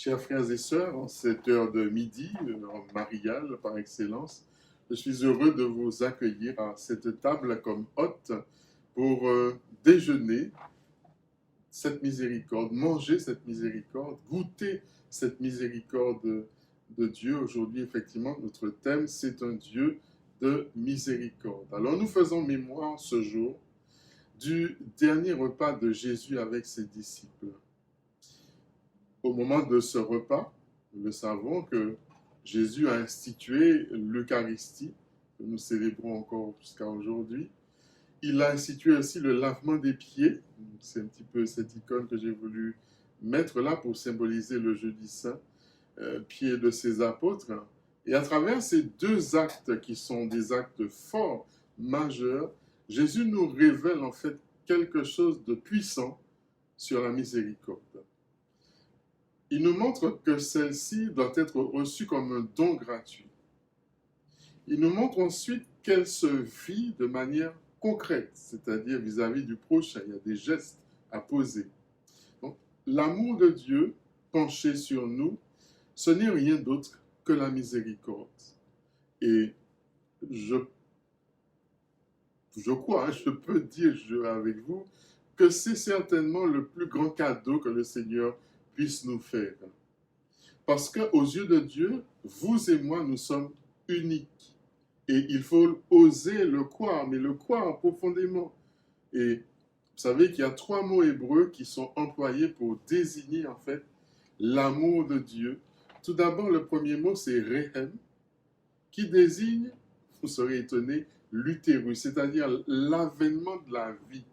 Chers frères et sœurs, en cette heure de midi, en mariale par excellence, je suis heureux de vous accueillir à cette table comme hôte pour déjeuner cette miséricorde, manger cette miséricorde, goûter cette miséricorde de Dieu. Aujourd'hui, effectivement, notre thème, c'est un Dieu de miséricorde. Alors, nous faisons mémoire ce jour du dernier repas de Jésus avec ses disciples. Au moment de ce repas, nous le savons que Jésus a institué l'Eucharistie, que nous célébrons encore jusqu'à aujourd'hui. Il a institué aussi le lavement des pieds. C'est un petit peu cette icône que j'ai voulu mettre là pour symboliser le jeudi saint, pieds de ses apôtres. Et à travers ces deux actes qui sont des actes forts, majeurs, Jésus nous révèle en fait quelque chose de puissant sur la miséricorde. Il nous montre que celle-ci doit être reçue comme un don gratuit. Il nous montre ensuite qu'elle se vit de manière concrète, c'est-à-dire vis-à-vis du prochain. Il y a des gestes à poser. Donc, l'amour de Dieu penché sur nous, ce n'est rien d'autre que la miséricorde. Et je crois, je peux dire avec vous, que c'est certainement le plus grand cadeau que le Seigneur puisse nous faire. Parce qu'aux yeux de Dieu, vous et moi, nous sommes uniques. Et il faut oser le croire, mais le croire profondément. Et vous savez qu'il y a 3 mots hébreux qui sont employés pour désigner en fait l'amour de Dieu. Tout d'abord, le premier mot, c'est Rehem, qui désigne, vous serez étonné, l'utérus, c'est-à-dire l'avènement de la vie.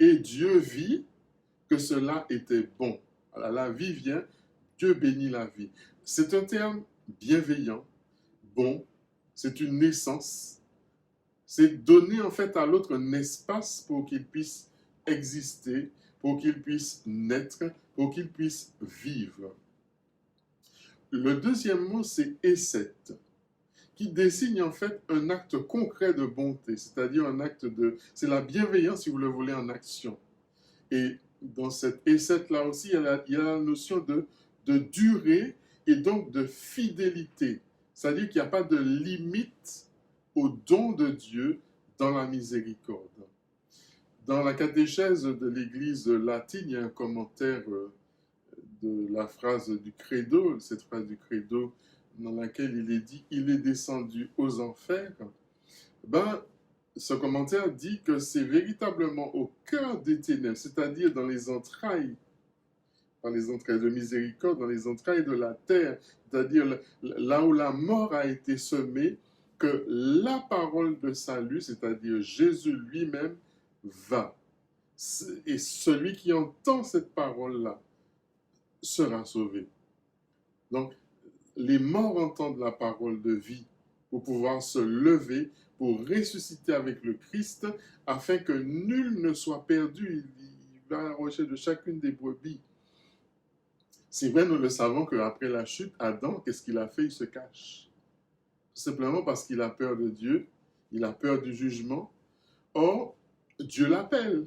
Et Dieu vit que cela était bon. Alors, la vie vient, Dieu bénit la vie. C'est un terme bienveillant, bon, c'est une naissance. C'est donner en fait à l'autre un espace pour qu'il puisse exister, pour qu'il puisse naître, pour qu'il puisse vivre. Le deuxième mot, c'est Esset, qui désigne en fait un acte concret de bonté, c'est-à-dire un acte de... C'est la bienveillance, si vous le voulez, en action. Et dans cette Esset-là aussi, il y a la notion de durée et donc de fidélité. C'est-à-dire qu'il n'y a pas de limite au don de Dieu dans la miséricorde. Dans la catéchèse de l'Église latine, il y a un commentaire de la phrase du credo, cette phrase du credo dans laquelle il est dit « Il est descendu aux enfers ». Ce commentaire dit que c'est véritablement au cœur des ténèbres, c'est-à-dire dans les entrailles de miséricorde, dans les entrailles de la terre, c'est-à-dire là où la mort a été semée, que la parole de salut, c'est-à-dire Jésus lui-même, va. Et celui qui entend cette parole-là sera sauvé. Donc, les morts entendent la parole de vie pour pouvoir se lever, pour ressusciter avec le Christ, afin que nul ne soit perdu. Il va à la recherche de chacune des brebis. C'est vrai, nous le savons qu'après la chute, Adam, qu'est-ce qu'il a fait? Il se cache. Tout simplement parce qu'il a peur de Dieu, il a peur du jugement. Or, Dieu l'appelle.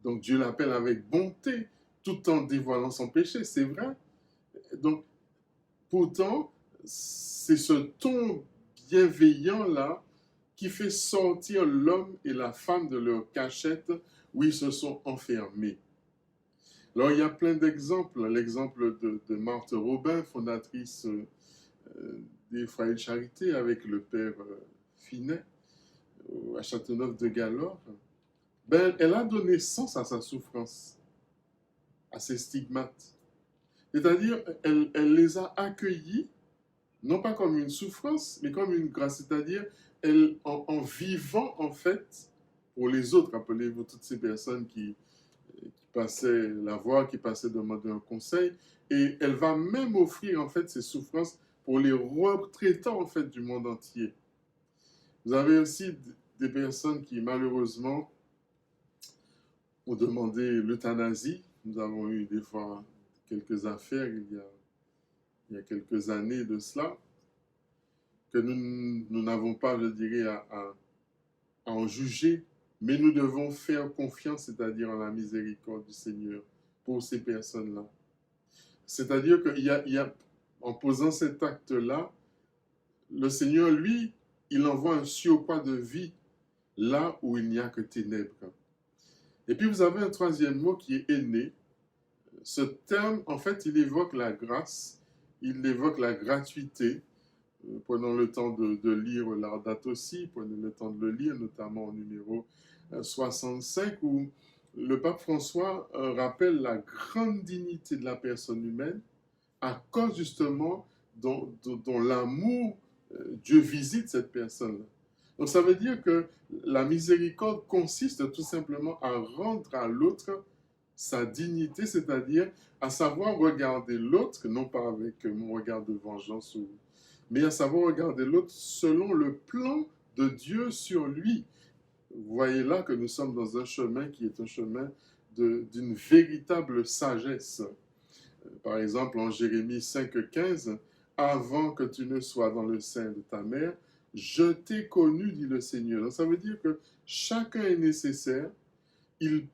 Donc Dieu l'appelle avec bonté, tout en dévoilant son péché, c'est vrai. Donc, pourtant, c'est ce ton bienveillant-là qui fait sortir l'homme et la femme de leur cachette où ils se sont enfermés. Alors, il y a plein d'exemples. L'exemple de Marthe Robin, fondatrice des Foyers de Charité avec le père Finet à Châteauneuf-de-Galore. Elle a donné sens à sa souffrance, à ses stigmates. C'est-à-dire, elle les a accueillis, non pas comme une souffrance, mais comme une grâce. C'est-à-dire, en vivant, en fait, pour les autres, rappelez-vous toutes ces personnes qui passaient la voir, qui passaient demander un conseil, et elle va même offrir, en fait, ses souffrances pour les retraitants, en fait, du monde entier. Vous avez aussi des personnes qui, malheureusement, ont demandé l'euthanasie. Nous avons eu des fois quelques affaires il y a quelques années de cela, que nous n'avons pas, je dirais, à en juger, mais nous devons faire confiance, c'est-à-dire en la miséricorde du Seigneur pour ces personnes-là. C'est-à-dire en posant cet acte-là, le Seigneur, lui, il envoie un surcroît de vie là où il n'y a que ténèbres. Et puis vous avez un troisième mot qui est aîné. Ce terme, en fait, il évoque la grâce, il évoque la gratuité. Prenons le temps de lire Laudato aussi, prenez le temps de le lire, notamment au numéro 65, où le pape François rappelle la grande dignité de la personne humaine à cause justement dont l'amour, Dieu visite cette personne-là. Donc ça veut dire que la miséricorde consiste tout simplement à rendre à l'autre sa dignité, c'est-à-dire à savoir regarder l'autre, non pas avec mon regard de vengeance, mais à savoir regarder l'autre selon le plan de Dieu sur lui. Vous voyez là que nous sommes dans un chemin qui est un chemin d'une véritable sagesse. Par exemple, en Jérémie 5,15, « Avant que tu ne sois dans le sein de ta mère, je t'ai connu, dit le Seigneur. » Donc ça veut dire que chacun est nécessaire. Il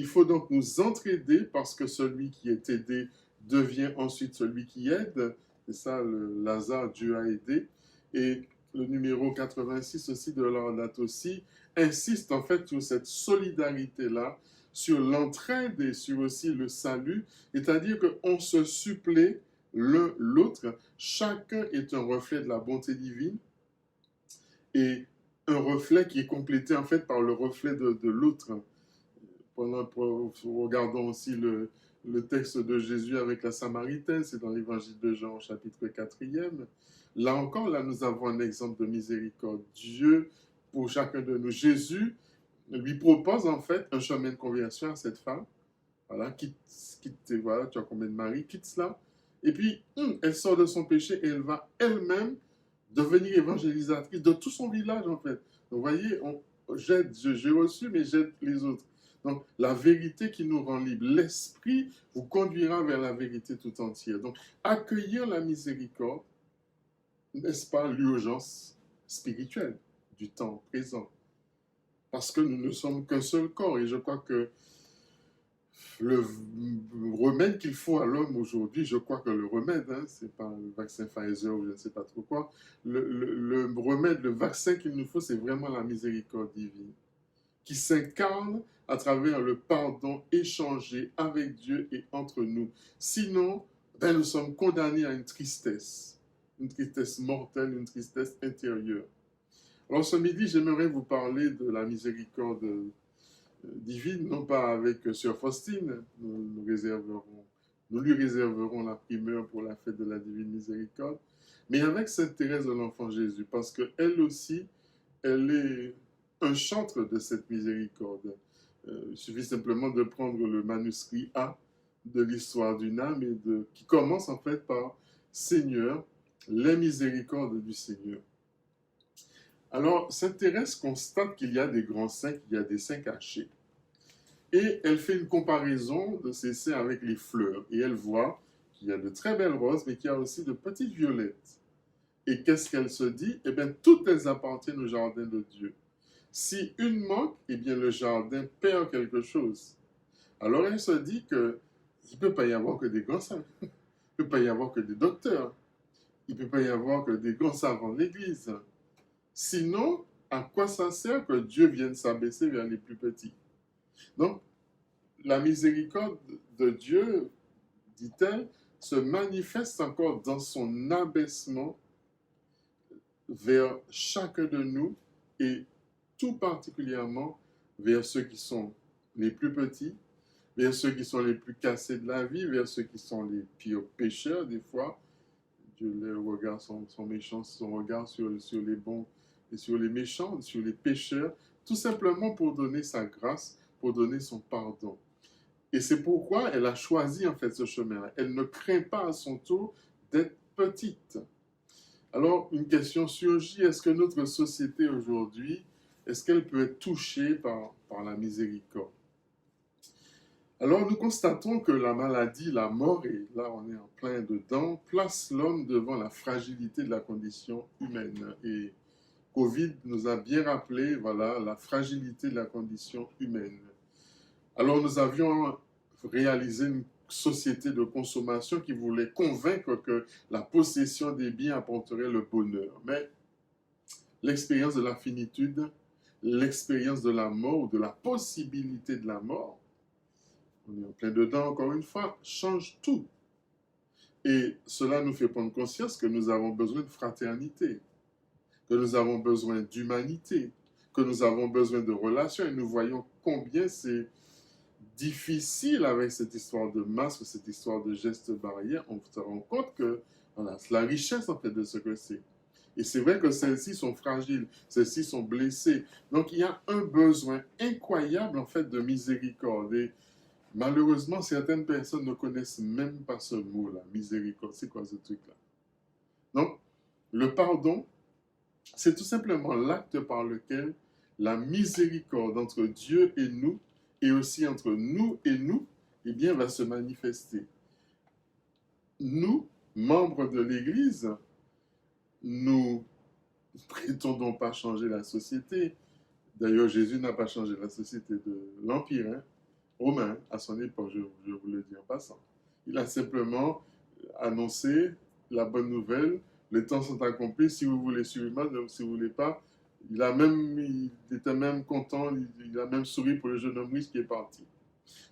faut donc nous entraider parce que celui qui est aidé devient ensuite celui qui aide. C'est ça, Lazare, Dieu a aidé. Et le numéro 86 aussi de Laudato aussi insiste en fait sur cette solidarité-là, sur l'entraide et sur aussi le salut, c'est-à-dire qu'on se supplée l'un l'autre. Chacun est un reflet de la bonté divine et un reflet qui est complété en fait par le reflet de l'autre. Regardons aussi le texte de Jésus avec la Samaritaine, c'est dans l'évangile de Jean, chapitre 4e. Là encore, là, nous avons un exemple de miséricorde. Dieu, pour chacun de nous, Jésus lui propose en fait un chemin de conversion à cette femme. Voilà, voilà, tu as combien de maris, quitte cela. Et puis, elle sort de son péché et elle va elle-même devenir évangélisatrice de tout son village, en fait. Donc, vous voyez, j'ai reçu, mais j'aide les autres. Donc, la vérité qui nous rend libres, l'esprit vous conduira vers la vérité tout entière. Donc, accueillir la miséricorde, n'est-ce pas l'urgence spirituelle du temps présent? Parce que nous ne sommes qu'un seul corps. Et je crois que le remède qu'il faut à l'homme aujourd'hui, je crois que le remède, c'est pas le vaccin Pfizer ou je ne sais pas trop quoi, le remède, le vaccin qu'il nous faut, c'est vraiment la miséricorde divine, qui s'incarne à travers le pardon échangé avec Dieu et entre nous. Sinon, nous sommes condamnés à une tristesse mortelle, une tristesse intérieure. Alors ce midi, j'aimerais vous parler de la miséricorde divine, non pas avec Sœur Faustine, nous lui réserverons la primeur pour la fête de la divine miséricorde, mais avec Sainte Thérèse de l'Enfant Jésus, parce qu'elle aussi, elle est un chantre de cette miséricorde. Il suffit simplement de prendre le manuscrit A de l'histoire d'une âme qui commence en fait par Seigneur, les miséricordes du Seigneur. Alors, Sainte Thérèse constate qu'il y a des grands saints, qu'il y a des saints cachés. Et elle fait une comparaison de ces saints avec les fleurs. Et elle voit qu'il y a de très belles roses, mais qu'il y a aussi de petites violettes. Et qu'est-ce qu'elle se dit? Eh bien, toutes elles appartiennent au jardin de Dieu. Si une manque, eh bien, le jardin perd quelque chose. Alors, elle se dit qu'il ne peut pas y avoir que des grands saints. Il ne peut pas y avoir que des docteurs. Il ne peut pas y avoir que des grands savants de l'Église. Sinon, à quoi ça sert que Dieu vienne s'abaisser vers les plus petits? Donc, la miséricorde de Dieu, dit-elle, se manifeste encore dans son abaissement vers chacun de nous et tout particulièrement vers ceux qui sont les plus petits, vers ceux qui sont les plus cassés de la vie, vers ceux qui sont les pires pécheurs des fois. Dieu, le regard, son méchant, son regard sur les bons et sur les méchants, sur les pécheurs, tout simplement pour donner sa grâce, pour donner son pardon. Et c'est pourquoi elle a choisi en fait ce chemin. Elle ne craint pas à son tour d'être petite. Alors, une question surgit, est-ce que notre société aujourd'hui, est-ce qu'elle peut être touchée par la miséricorde? Alors, nous constatons que la maladie, la mort, et là on est en plein dedans, place l'homme devant la fragilité de la condition humaine. Et Covid nous a bien rappelé, voilà, la fragilité de la condition humaine. Alors, nous avions réalisé société de consommation qui voulait convaincre que la possession des biens apporterait le bonheur. Mais l'expérience de la finitude, l'expérience de la mort ou de la possibilité de la mort, on est en plein dedans encore une fois, change tout. Et cela nous fait prendre conscience que nous avons besoin de fraternité, que nous avons besoin d'humanité, que nous avons besoin de relations. Et nous voyons combien c'est difficile avec cette histoire de masque, cette histoire de gestes barrières. On se rend compte que voilà, c'est la richesse en fait de ce que c'est. Et c'est vrai que celles-ci sont fragiles, celles-ci sont blessées. Donc il y a un besoin incroyable en fait de miséricorde. Et malheureusement, certaines personnes ne connaissent même pas ce mot-là, miséricorde. C'est quoi ce truc-là? Donc, le pardon, c'est tout simplement l'acte par lequel la miséricorde entre Dieu et aussi entre nous et nous, eh bien, va se manifester. Nous, membres de l'Église, nous ne prétendons pas changer la société. D'ailleurs, Jésus n'a pas changé la société de l'Empire romain à son époque, je vous le dis en passant. Il a simplement annoncé la bonne nouvelle. Les temps sont accomplis. Si vous voulez suivre moi, si vous ne voulez pas, il était même content, il a même souri pour le jeune homme riche qui est parti.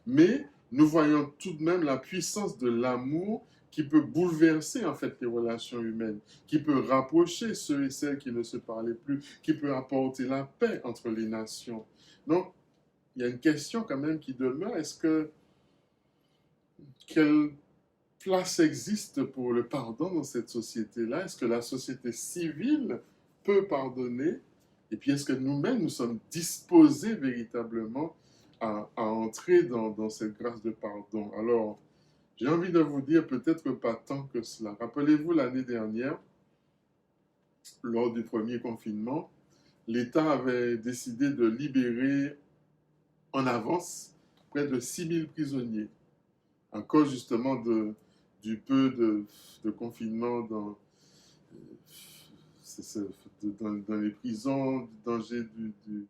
Mais nous voyons tout de même la puissance de l'amour qui peut bouleverser en fait les relations humaines, qui peut rapprocher ceux et celles qui ne se parlaient plus, qui peut apporter la paix entre les nations. Donc, il y a une question quand même qui demeure. Quelle place existe pour le pardon dans cette société-là? Est-ce que la société civile peut pardonner? Et puis, est-ce que nous-mêmes, nous sommes disposés véritablement à entrer dans cette grâce de pardon? Alors, j'ai envie de vous dire peut-être pas tant que cela. Rappelez-vous l'année dernière, lors du premier confinement, l'État avait décidé de libérer en avance près de 6000 prisonniers à cause justement du peu de confinement dans les prisons, du danger du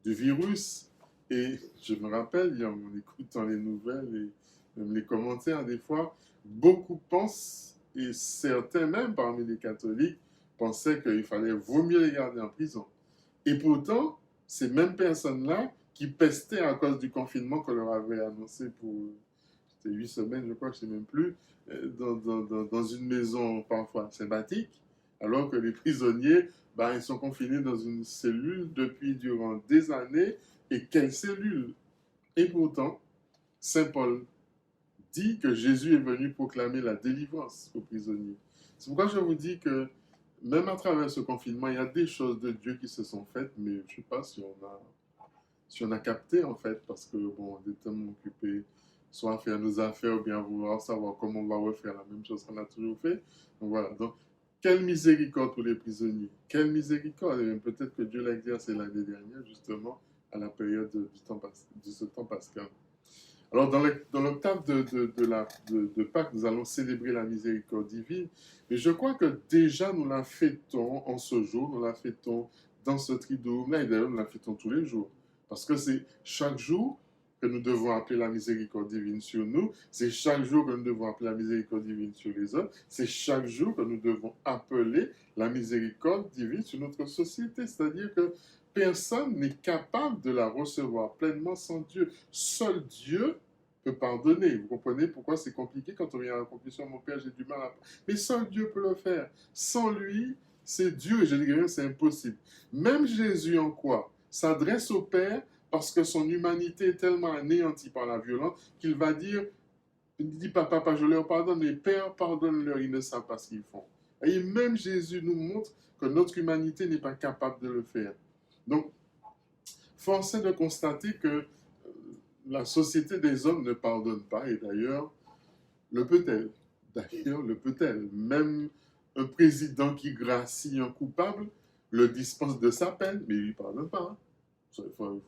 virus. Et je me rappelle, en écoutant les nouvelles et même les commentaires, des fois, beaucoup pensent, et certains même parmi les catholiques, pensaient qu'il vaut mieux les garder en prison. Et pourtant, ces mêmes personnes-là qui pestaient à cause du confinement qu'on leur avait annoncé pour 8 semaines, je crois, je ne sais même plus, dans une maison parfois sympathique, alors que les prisonniers, ils sont confinés dans une cellule depuis durant des années. Et quelle cellule? Et pourtant, Saint Paul dit que Jésus est venu proclamer la délivrance aux prisonniers. C'est pourquoi je vous dis que même à travers ce confinement, il y a des choses de Dieu qui se sont faites, mais je ne sais pas si on a capté en fait, parce que bon, on est tellement occupé, soit à faire nos affaires ou bien vouloir savoir comment on va refaire la même chose qu'on a toujours fait. Donc voilà, donc quelle miséricorde pour les prisonniers, quelle miséricorde, et peut-être que Dieu l'a exercé l'année dernière justement à la période de ce temps pascal. Alors, dans l'octave de Pâques, nous allons célébrer la miséricorde divine. Mais je crois que déjà nous la fêtons en ce jour, nous la fêtons dans ce triduum-là, et d'ailleurs nous la fêtons tous les jours. Parce que c'est chaque jour que nous devons appeler la miséricorde divine sur nous, c'est chaque jour que nous devons appeler la miséricorde divine sur les autres, c'est chaque jour que nous devons appeler la miséricorde divine sur notre société. C'est-à-dire que personne n'est capable de la recevoir pleinement sans Dieu. Seul Dieu peut pardonner. Vous comprenez pourquoi c'est compliqué quand on vient à la conclusion, mon Père, j'ai du mal à... Mais seul Dieu peut le faire. Sans lui, c'est Dieu, et je dis que c'est impossible. Même Jésus en quoi s'adresse au Père parce que son humanité est tellement anéantie par la violence qu'il va dire, il dit, papa, je leur pardonne, mais Père, pardonne-leur, ils ne savent pas ce qu'ils font. Et même Jésus nous montre que notre humanité n'est pas capable de le faire. Donc, force est de constater que la société des hommes ne pardonne pas, et d'ailleurs, le peut-elle. Même un président qui gracie un coupable le dispense de sa peine, mais il ne lui pardonne pas. Il faut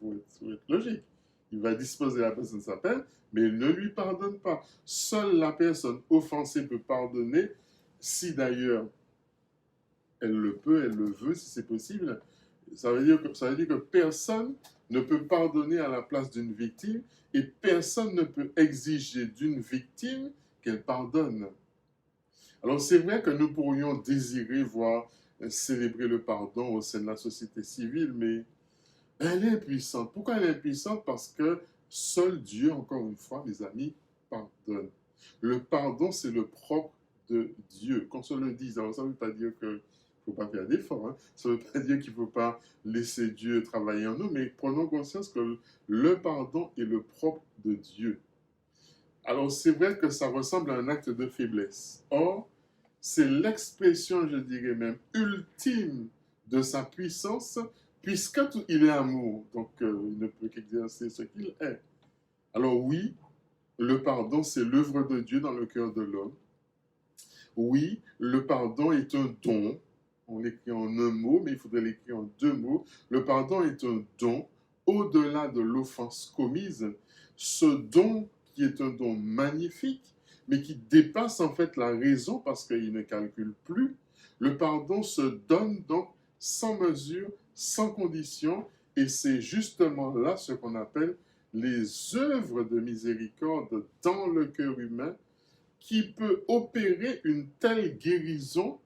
être logique. Il va disposer la personne de sa peine, mais il ne lui pardonne pas. Seule la personne offensée peut pardonner, si d'ailleurs elle le peut, elle le veut, si c'est possible. Ça veut dire que personne ne peut pardonner à la place d'une victime et personne ne peut exiger d'une victime qu'elle pardonne. Alors c'est vrai que nous pourrions désirer voir célébrer le pardon au sein de la société civile, mais elle est impuissante. Pourquoi elle est impuissante? Parce que seul Dieu, encore une fois, mes amis, pardonne. Le pardon, c'est le propre de Dieu. Qu'on se le dise, alors ça ne veut pas dire qu'il ne faut pas faire d'efforts, hein. Ça ne veut pas dire qu'il ne faut pas laisser Dieu travailler en nous, mais prenons conscience que le pardon est le propre de Dieu. Alors c'est vrai que ça ressemble à un acte de faiblesse. Or, c'est l'expression, je dirais même, ultime de sa puissance, puisqu'il est amour, donc il ne peut qu'exercer ce qu'il est. Alors oui, le pardon, c'est l'œuvre de Dieu dans le cœur de l'homme. Oui, le pardon est un don. On l'écrit en un mot, mais il faudrait l'écrire en deux mots. Le pardon est un don au-delà de l'offense commise. Ce don qui est un don magnifique, mais qui dépasse en fait la raison parce qu'il ne calcule plus. Le pardon se donne donc sans mesure, sans condition, et c'est justement là ce qu'on appelle les œuvres de miséricorde dans le cœur humain qui peut opérer une telle guérison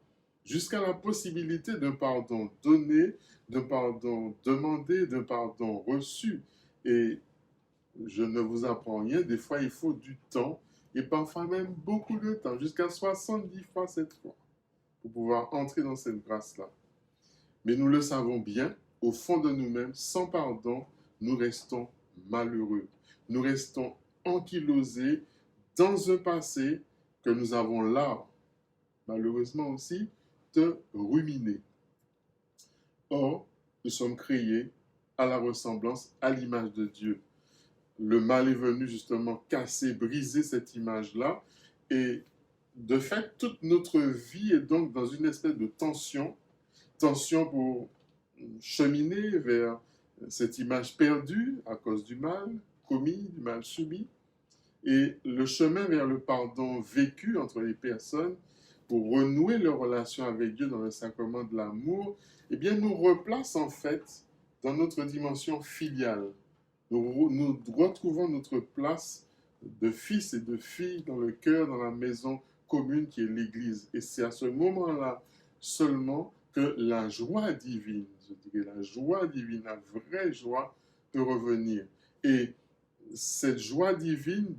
jusqu'à la possibilité d'un pardon donné, d'un pardon demandé, d'un pardon reçu. Et je ne vous apprends rien, des fois il faut du temps, et parfois même beaucoup de temps, jusqu'à 70 fois cette fois, pour pouvoir entrer dans cette grâce-là. Mais nous le savons bien, au fond de nous-mêmes, sans pardon, nous restons malheureux. Nous restons ankylosés dans un passé que nous avons l'art, malheureusement aussi, de ruminer. Or, nous sommes créés à la ressemblance, à l'image de Dieu. Le mal est venu justement casser, briser cette image-là. Et de fait, toute notre vie est donc dans une espèce de tension pour cheminer vers cette image perdue à cause du mal commis, du mal subi. Et le chemin vers le pardon vécu entre les personnes pour renouer leur relation avec Dieu dans le sacrement de l'amour, eh bien, nous replace en fait dans notre dimension filiale. Nous retrouvons notre place de fils et de filles dans le cœur, dans la maison commune qui est l'Église. Et c'est à ce moment-là seulement que la joie divine, je dirais la joie divine, la vraie joie peut revenir. Et cette joie divine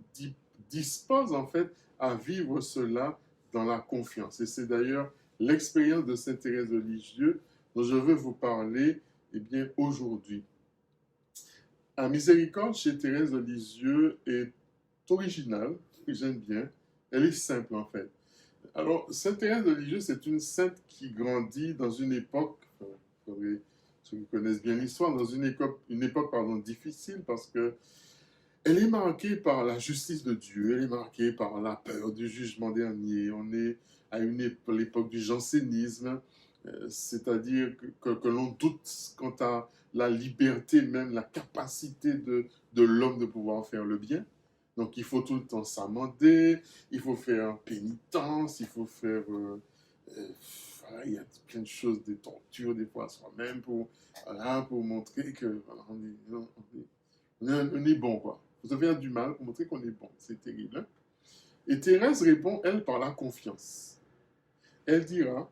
dispose en fait à vivre cela dans la confiance. Et c'est d'ailleurs l'expérience de Sainte Thérèse de Lisieux dont je veux vous parler bien, aujourd'hui. La miséricorde chez Thérèse de Lisieux est originale, j'aime bien, elle est simple en fait. Alors, Sainte Thérèse de Lisieux, c'est une sainte qui grandit dans une époque, ceux qui connaissent bien l'histoire, dans une époque difficile parce que elle est marquée par la justice de Dieu, elle est marquée par la peur du jugement dernier. On est à l'époque du jansénisme, c'est-à-dire que l'on doute quant à la liberté, même la capacité de l'homme de pouvoir faire le bien. Donc il faut tout le temps s'amender, il faut faire pénitence, il faut faire... voilà, il y a plein de choses, des tortures des fois à soi-même pour montrer que voilà, on est bon, quoi. Vous avez du mal pour montrer qu'on est bon. C'est terrible. Hein? Et Thérèse répond, elle, par la confiance. Elle dira,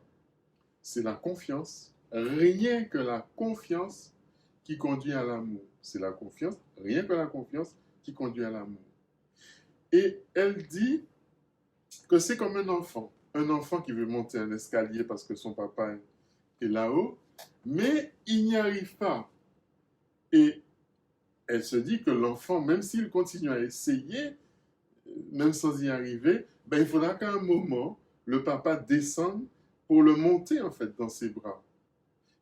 c'est la confiance, rien que la confiance qui conduit à l'amour. C'est la confiance, rien que la confiance qui conduit à l'amour. Et elle dit que c'est comme un enfant qui veut monter un escalier parce que son papa est là-haut, mais il n'y arrive pas. Et elle se dit que l'enfant, même s'il continue à essayer, même sans y arriver, ben, il faudra qu'à un moment, le papa descende pour le monter en fait dans ses bras.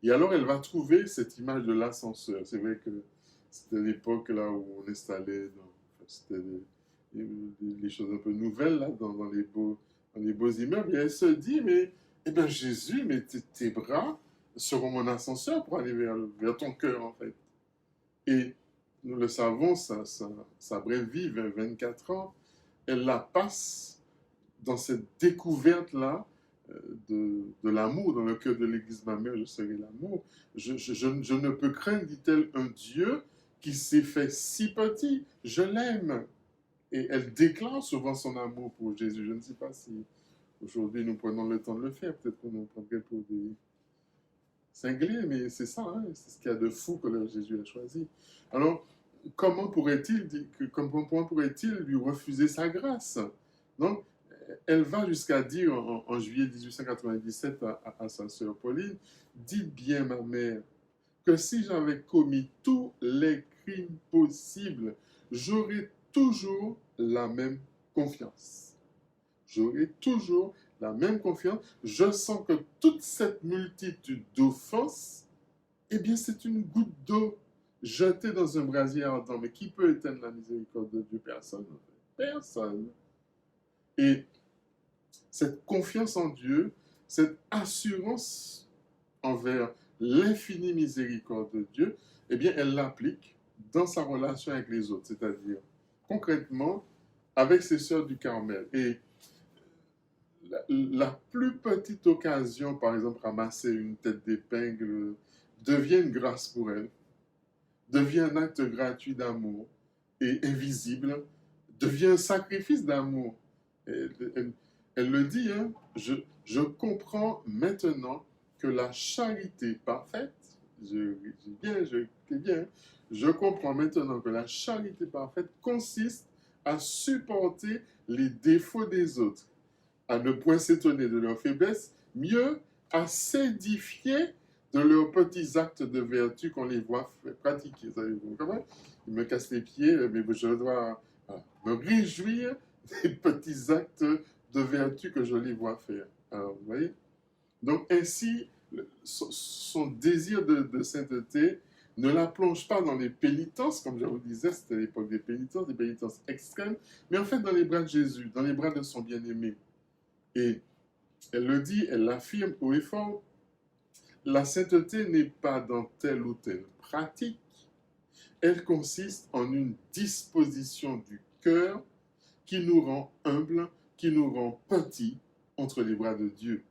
Et alors elle va trouver cette image de l'ascenseur. C'est vrai que c'était l'époque là où on installait, c'était les choses un peu nouvelles là, dans les beaux immeubles. Et elle se dit, mais eh ben, Jésus, mais tes bras seront mon ascenseur pour aller vers ton cœur en fait. Et nous le savons, sa brève vie, 24 ans, elle la passe dans cette découverte-là de l'amour. Dans le cœur de l'Église, ma mère, je serai l'amour. Je ne peux craindre, dit-elle, un Dieu qui s'est fait si petit. Je l'aime. Et elle déclare souvent son amour pour Jésus. Je ne sais pas si aujourd'hui nous prenons le temps de le faire. Peut-être qu'on nous prendrait pour des cinglés, mais c'est ça, hein, c'est ce qu'il y a de fou que Jésus a choisi. Alors, comment pourrait-il lui refuser sa grâce? Donc, elle va jusqu'à dire en juillet 1897 à sa sœur Pauline, dites bien, ma mère, que si j'avais commis tous les crimes possibles, j'aurais toujours la même confiance. J'aurais toujours la même confiance. Je sens que toute cette multitude d'offenses, eh bien, c'est une goutte d'eau jetée dans un brasier ardent. Mais qui peut éteindre la miséricorde de Dieu? Personne. Personne. Et cette confiance en Dieu, cette assurance envers l'infinie miséricorde de Dieu, eh bien, elle l'applique dans sa relation avec les autres, c'est-à-dire concrètement avec ses sœurs du Carmel. Et la plus petite occasion, par exemple, ramasser une tête d'épingle, devient une grâce pour elle, devient un acte gratuit d'amour et invisible, devient un sacrifice d'amour. Elle le dit, hein, je comprends maintenant que la charité parfaite, je comprends maintenant que la charité parfaite consiste à supporter les défauts des autres, à ne point s'étonner de leur faiblesse, mieux à s'édifier de leurs petits actes de vertu qu'on les voit pratiquer. Savez-vous comment? Ils me cassent les pieds, mais je dois me réjouir des petits actes de vertu que je les vois faire. Alors, vous voyez? Donc ainsi, son désir de sainteté ne la plonge pas dans les pénitences, comme je vous disais, c'était l'époque des pénitences extrêmes, mais en fait dans les bras de Jésus, dans les bras de son bien-aimé. Et elle le dit, elle l'affirme haut et fort, la sainteté n'est pas dans telle ou telle pratique, elle consiste en une disposition du cœur qui nous rend humbles, qui nous rend petits entre les bras de Dieu,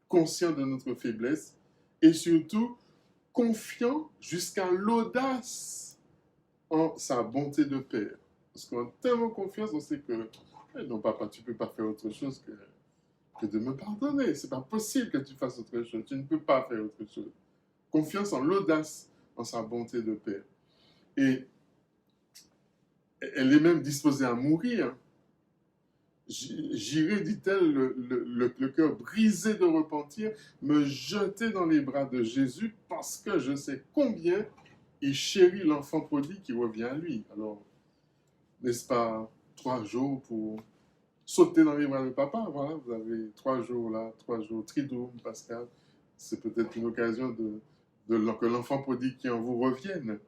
conscients de notre faiblesse et surtout confiants jusqu'à l'audace en sa bonté de Père. Parce qu'on a tellement confiance, on sait que non, papa, tu ne peux pas faire autre chose que de me pardonner. C'est pas possible que tu fasses autre chose. Tu ne peux pas faire autre chose. Confiance en l'audace, en sa bonté de Père. Et elle est même disposée à mourir. J'irai, dit-elle, le cœur brisé de repentir, me jeter dans les bras de Jésus parce que je sais combien il chérit l'enfant prodigue qui revient à lui. Alors, n'est-ce pas 3 jours pour sauter dans les bras de papa? Voilà, vous avez 3 jours là, 3 jours, Triduum, Pascal. C'est peut-être une occasion que l'enfant prodigue qui en vous revienne.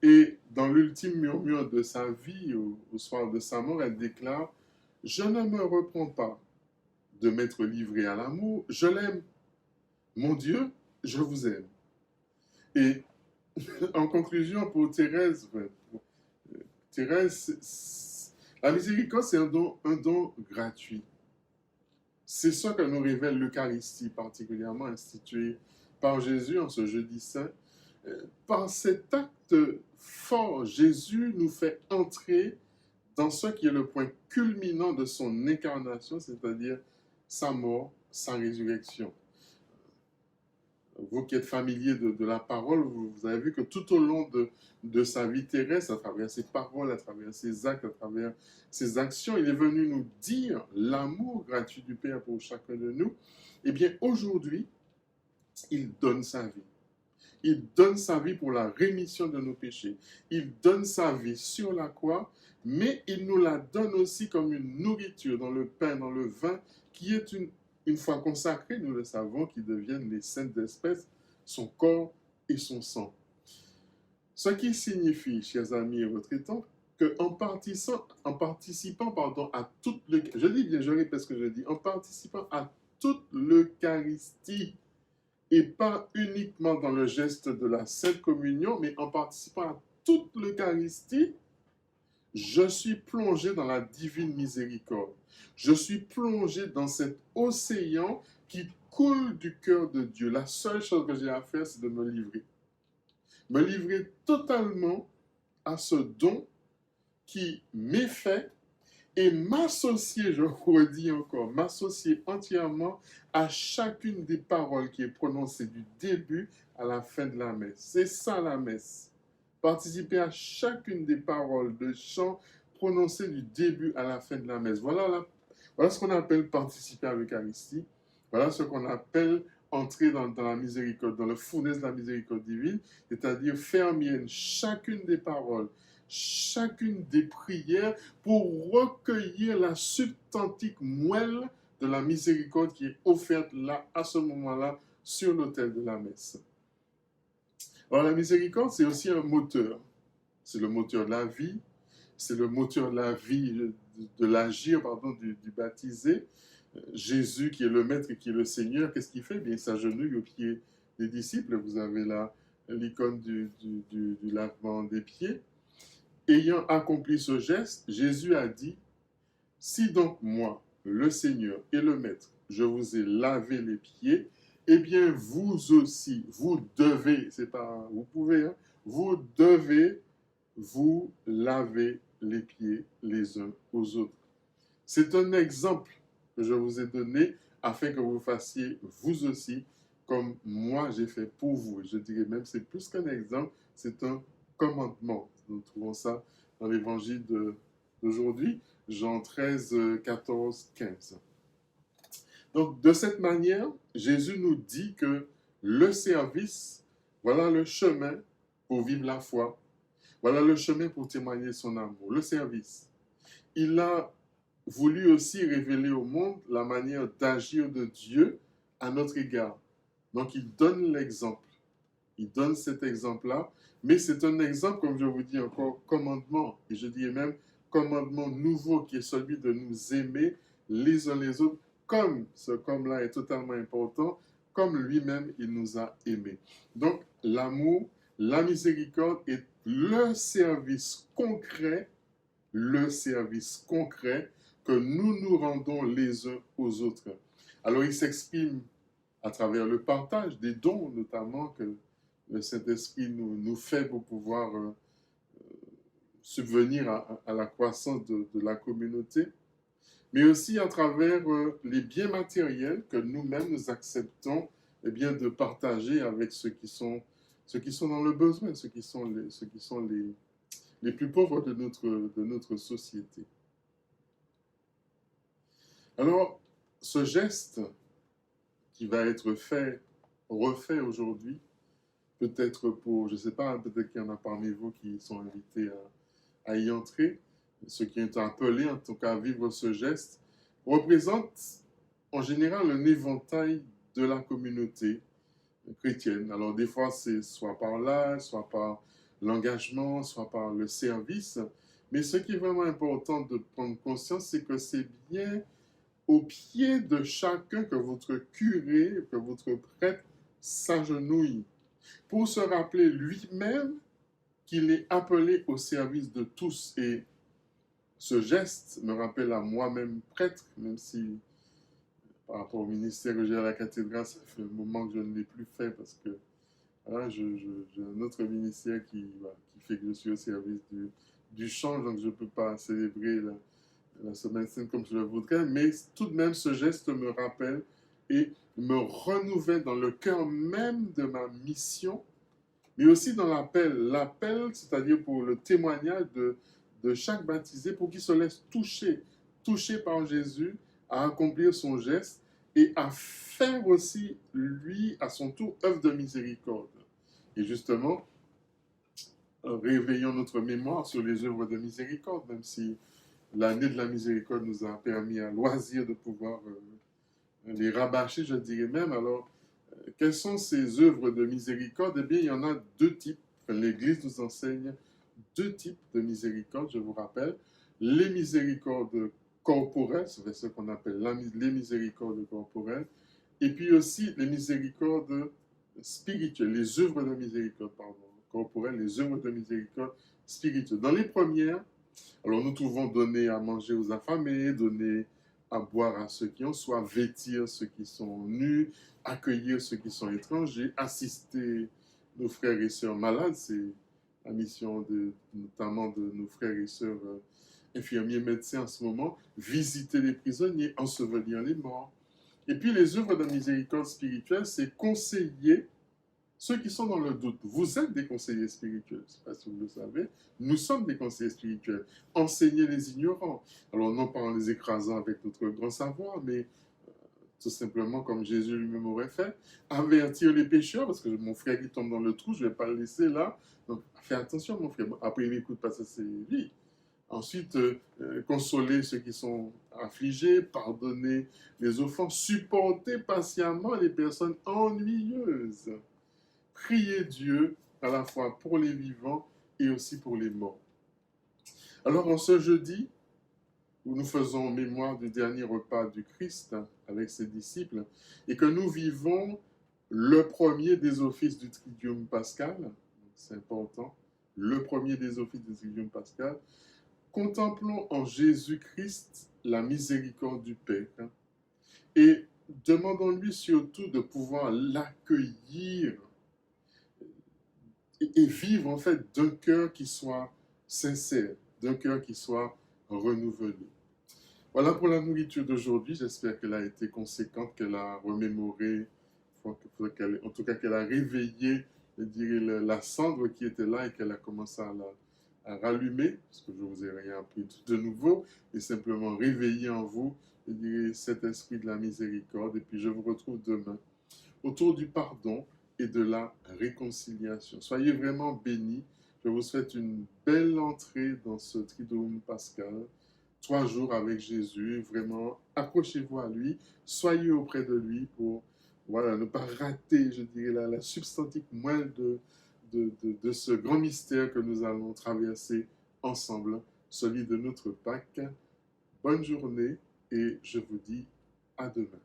Et dans l'ultime murmure de sa vie, au soir de sa mort, elle déclare « Je ne me reprends pas de m'être livré à l'amour, je l'aime. Mon Dieu, je vous aime. » Et en conclusion, pour Thérèse, la miséricorde, c'est un don gratuit. C'est ce que nous révèle l'Eucharistie, particulièrement instituée par Jésus en ce jeudi saint. Par cet acte fort, Jésus nous fait entrer dans ce qui est le point culminant de son incarnation, c'est-à-dire sa mort, sa résurrection. Vous qui êtes familier de la parole, vous avez vu que tout au long de sa vie terrestre, à travers ses paroles, à travers ses actes, à travers ses actions, il est venu nous dire l'amour gratuit du Père pour chacun de nous. Eh bien, aujourd'hui, il donne sa vie. Il donne sa vie pour la rémission de nos péchés. Il donne sa vie sur la croix, mais il nous la donne aussi comme une nourriture dans le pain, dans le vin, qui est une fois consacrés, nous le savons, qui deviennent les saintes espèces, son corps et son sang. Ce qui signifie, chers amis et retraitants, qu'en participant à toute l'Eucharistie, je dis bien, je répète ce que je dis, en participant à toute l'Eucharistie, et pas uniquement dans le geste de la Sainte Communion, mais en participant à toute l'Eucharistie, je suis plongé dans la divine miséricorde. Je suis plongé dans cet océan qui coule du cœur de Dieu. La seule chose que j'ai à faire, c'est de me livrer. Me livrer totalement à ce don qui m'est fait et m'associer, je vous redis encore, m'associer entièrement à chacune des paroles qui est prononcée du début à la fin de la messe. C'est ça la messe. Participer à chacune des paroles de chant prononcées du début à la fin de la messe. Voilà ce qu'on appelle participer à l'Eucharistie. Voilà ce qu'on appelle entrer dans la miséricorde, dans le fournaise de la miséricorde divine, c'est-à-dire faire mienne chacune des paroles, chacune des prières pour recueillir la substantique moelle de la miséricorde qui est offerte là, à ce moment-là, sur l'autel de la messe. Alors la miséricorde, c'est aussi un moteur. C'est le moteur de la vie, c'est le moteur de la vie, de l'agir, du baptisé. Jésus, qui est le Maître et qui est le Seigneur, qu'est-ce qu'il fait? Bien, il s'agenouille aux pieds des disciples. Vous avez là l'icône du lavement des pieds. Ayant accompli ce geste, Jésus a dit, « Si donc moi, le Seigneur et le Maître, je vous ai lavé les pieds, eh bien vous aussi, vous devez, c'est pas vous pouvez, hein, vous devez vous laver les pieds les uns aux autres. » C'est un exemple que je vous ai donné afin que vous fassiez vous aussi comme moi j'ai fait pour vous. Je dirais même, c'est plus qu'un exemple, c'est un commandement. Nous trouvons ça dans l'évangile d'aujourd'hui, Jean 13, 14, 15. Donc, de cette manière, Jésus nous dit que le service, voilà le chemin pour vivre la foi. Voilà le chemin pour témoigner son amour, le service. Il a voulu aussi révéler au monde la manière d'agir de Dieu à notre égard. Donc, il donne l'exemple. Il donne cet exemple-là, mais c'est un exemple, comme je vous dis encore, commandement. Et je dirais même commandement nouveau qui est celui de nous aimer les uns les autres, comme ce comme-là est totalement important, comme lui-même il nous a aimés. Donc, l'amour, la miséricorde est le service concret que nous nous rendons les uns aux autres. Alors, il s'exprime à travers le partage des dons, notamment que le Saint-Esprit nous fait pour pouvoir subvenir à la croissance de la communauté, mais aussi à travers les biens matériels que nous-mêmes nous acceptons de partager avec ceux qui sont dans le besoin, ceux qui sont les plus pauvres de notre société. Alors, ce geste qui va être refait aujourd'hui, peut-être pour, je ne sais pas, peut-être qu'il y en a parmi vous qui sont invités à y entrer, ceux qui sont appelés en tout cas à vivre ce geste, représente en général un éventail de la communauté chrétienne. Alors des fois c'est soit par l'âge, soit par l'engagement, soit par le service, mais ce qui est vraiment important de prendre conscience, c'est que c'est bien au pied de chacun que votre curé, que votre prêtre s'agenouille pour se rappeler lui-même qu'il est appelé au service de tous. Et ce geste me rappelle à moi-même prêtre, même si par rapport au ministère que j'ai à la cathédrale, ça fait un moment que je ne l'ai plus fait parce que voilà, j'ai un autre ministère qui fait que je suis au service du chant, donc je ne peux pas célébrer la Semaine Sainte comme je le voudrais, mais tout de même ce geste me rappelle et me renouvelle dans le cœur même de ma mission, mais aussi dans l'appel, c'est-à-dire pour le témoignage de chaque baptisé, pour qu'il se laisse toucher par Jésus, à accomplir son geste et à faire aussi, lui, à son tour, œuvre de miséricorde. Et justement, réveillons notre mémoire sur les œuvres de miséricorde, même si l'année de la miséricorde nous a permis à loisir de pouvoir les rabâcher, je dirais même. Alors, quelles sont ces œuvres de miséricorde? Eh bien, il y en a deux types. Enfin, l'Église nous enseigne deux types de miséricorde, je vous rappelle. Les miséricordes corporelles, c'est ce qu'on appelle les miséricordes corporelles, et puis aussi les miséricordes spirituelles, les œuvres de miséricorde, corporelles, les œuvres de miséricorde spirituelle. Dans les premières, alors nous trouvons donner à manger aux affamés, donner à boire à ceux qui ont soif, vêtir ceux qui sont nus, accueillir ceux qui sont étrangers, assister nos frères et sœurs malades. C'est la mission notamment de nos frères et sœurs infirmiers, médecins en ce moment, visiter les prisonniers, ensevelir les morts. Et puis les œuvres de miséricorde spirituelle, c'est conseiller ceux qui sont dans le doute. Vous êtes des conseillers spirituels, je ne sais pas si vous le savez. Nous sommes des conseillers spirituels. Enseigner les ignorants. Alors non pas en les écrasant avec notre grand savoir, mais tout simplement comme Jésus lui-même aurait fait. Avertir les pécheurs, parce que mon frère qui tombe dans le trou, je ne vais pas le laisser là. Donc fais attention mon frère. Après il n'écoute pas ça, c'est lui. Ensuite, consoler ceux qui sont affligés, pardonner les offenses, supporter patiemment les personnes ennuyeuses. Prier Dieu à la fois pour les vivants et aussi pour les morts. Alors en ce jeudi, où nous faisons mémoire du dernier repas du Christ avec ses disciples, et que nous vivons le premier des offices du Triduum Pascal, c'est important, le premier des offices du Triduum Pascal, contemplons en Jésus-Christ la miséricorde du Père et demandons-lui surtout de pouvoir l'accueillir et vivre en fait d'un cœur qui soit sincère, d'un cœur qui soit renouvelé. Voilà pour la nourriture d'aujourd'hui. J'espère qu'elle a été conséquente, qu'elle a remémoré, en tout cas qu'elle a réveillé, je dirais, la cendre qui était là et qu'elle a commencé à rallumer, parce que je ne vous ai rien appris de nouveau, et simplement réveiller en vous, je dirais, cet esprit de la miséricorde. Et puis je vous retrouve demain autour du pardon et de la réconciliation. Soyez vraiment bénis. Je vous souhaite une belle entrée dans ce Triduum Pascal. 3 jours avec Jésus. Vraiment, accrochez-vous à lui. Soyez auprès de lui pour ne pas rater, je dirais, la substantique moelle de ce grand mystère que nous allons traverser ensemble, celui de notre Pâques. Bonne journée et je vous dis à demain.